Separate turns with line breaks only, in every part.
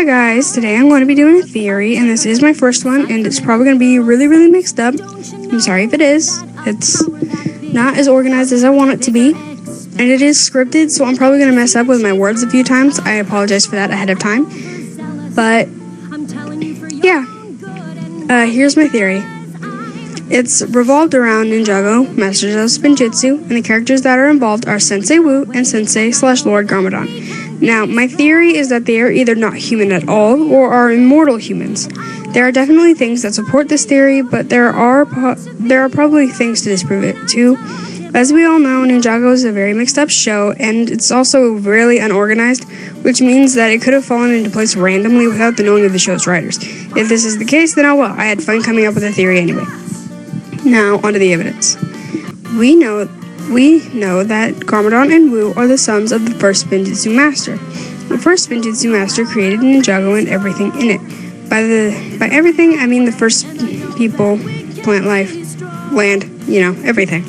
Hi guys, today I'm going to be doing a theory, and this is my first one, and it's probably going to be really mixed up. I'm sorry if it is. It's not as organized as I want it to be, and it is scripted, so I'm probably going to mess up with my words a few times. I apologize for that ahead of time. But, yeah. Here's my theory. It's revolved around Ninjago, Masters of Spinjitzu, and the characters that are involved are Sensei Wu and Sensei/Lord Garmadon. Now, my theory is that they are either not human at all or are immortal humans. There are definitely things that support this theory, but there are probably things to disprove it too. As we all know, Ninjago is a very mixed up show, and it's also really unorganized, which means that it could have fallen into place randomly without the knowing of the show's writers. If this is the case, then oh well, I had fun coming up with a theory anyway. Now, onto the evidence. We know that Garmadon and Wu are the sons of the first Spinjitzu Master. The first Spinjitzu Master created Ninjago and everything in it. By everything, I mean the first people, plant life, land, everything.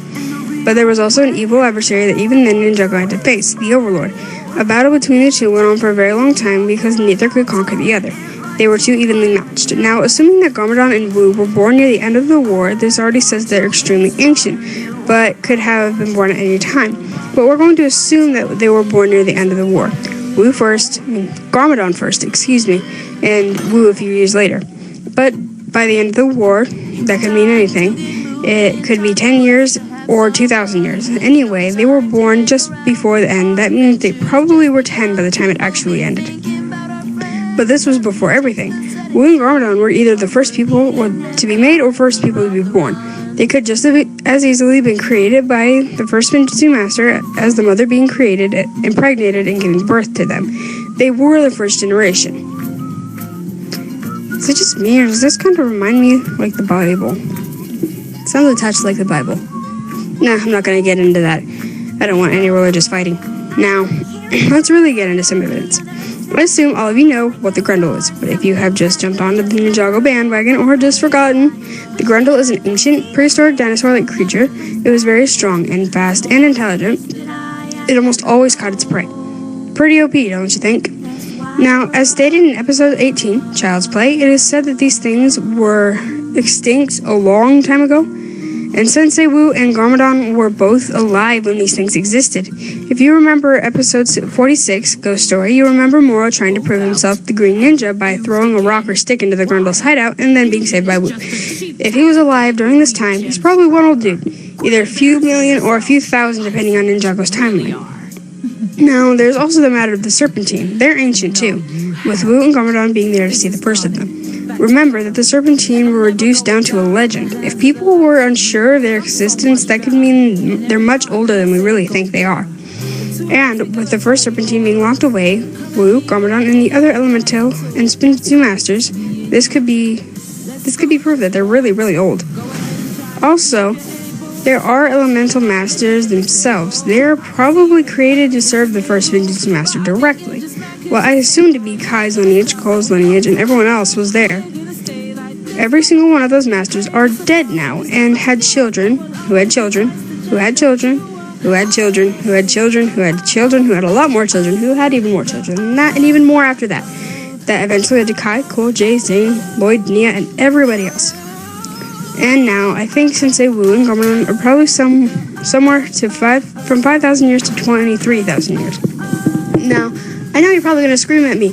But there was also an evil adversary that even then Ninjago had to face, the Overlord. A battle between the two went on for a very long time because neither could conquer the other. They were too evenly matched. Now, assuming that Garmadon and Wu were born near the end of the war, this already says they're extremely ancient, but could have been born at any time. But we're going to assume that they were born near the end of the war. Garmadon first, and Wu a few years later. But by the end of the war, that could mean anything. It could be 10 years or 2,000 years. Anyway, they were born just before the end. That means they probably were 10 by the time it actually ended. But this was before everything. Wu and Garmadon were either the first people to be made or first people to be born. They could just have as easily been created by the first Spinjitzu Master as the mother being created, impregnated, and giving birth to them. They were the first generation. Is it just me, or does this kind of remind me like the Bible? It sounds a touch like the Bible. Nah, I'm not going to get into that. I don't want any religious fighting. Now, let's really get into some evidence. I assume all of you know what the Grundle is, but if you have just jumped onto the Ninjago bandwagon or just forgotten, the Grundle is an ancient, prehistoric dinosaur-like creature. It was very strong and fast and intelligent. It almost always caught its prey. Pretty OP, don't you think? Now, as stated in episode 18, Child's Play, it is said that these things were extinct a long time ago, and Sensei Wu and Garmadon were both alive when these things existed. If you remember episode 46, Ghost Story, you remember Moro trying to prove himself the Green Ninja by throwing a rock or stick into the Grundle's hideout and then being saved by Wu. If he was alive during this time, he's probably one old dude, either a few million or a few thousand depending on Ninjago's timeline. Now, there's also the matter of the Serpentine. They're ancient too, with Wu and Garmadon being there to see the first of them. Remember that the Serpentine were reduced down to a legend. If people were unsure of their existence, that could mean they're much older than we really think they are. And with the first Serpentine being locked away, Wu, Garmadon, and the other Elemental and Spinjitzu Masters, this could be proof that they're really old. Also, there are Elemental Masters themselves. They are probably created to serve the first Spinjitzu Master directly. Well, I assume to be Kai's lineage, Cole's lineage, and everyone else was there. Every single one of those masters are dead now and had children, who had children, who had children, who had children, who had children, who had children, who had a lot more children, who had even more children than that, and even more after that. That eventually led to Kai, Cole, Jay, Zane, Lloyd, Nia, and everybody else. And now, I think Sensei Wu and Garmadon are probably somewhere from 5,000 years to 23,000 years. Now, I know you're probably going to scream at me,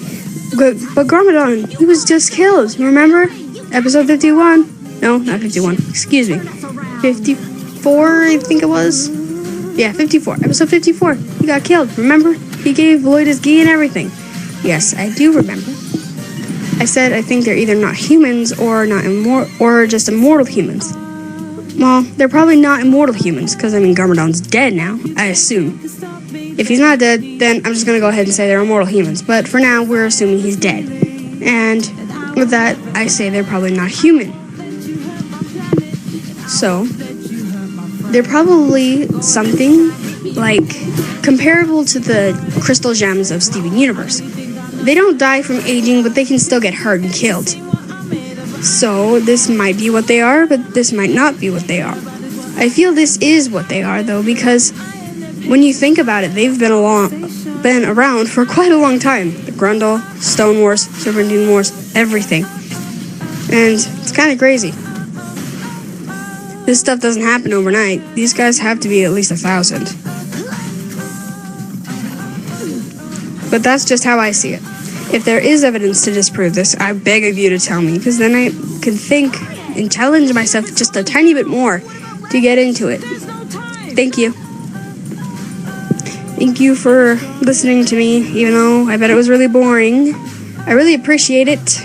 but Garmadon, he was just killed, remember? Episode 51. No, not 51. Excuse me. 54, I think it was. Yeah, 54. Episode 54. He got killed, remember? He gave Lloyd his gi and everything. Yes, I do remember. I said I think they're either not humans or just immortal humans. Well, they're probably not immortal humans, because, Garmadon's dead now, I assume. If he's not dead, then I'm just going to go ahead and say they're immortal humans. But for now, we're assuming he's dead. And with that, I say they're probably not human. So, they're probably something like comparable to the crystal gems of Steven Universe. They don't die from aging, but they can still get hurt and killed. So, this might be what they are, but this might not be what they are. I feel this is what they are, though, because when you think about it, they've been around for quite a long time. The Grundle, Stone Wars, Serpentine Wars, everything. And it's kind of crazy. This stuff doesn't happen overnight. These guys have to be at least 1,000. But that's just how I see it. If there is evidence to disprove this, I beg of you to tell me, because then I can think and challenge myself just a tiny bit more to get into it. Thank you. Thank you for listening to me, even though I bet it was really boring. I really appreciate it.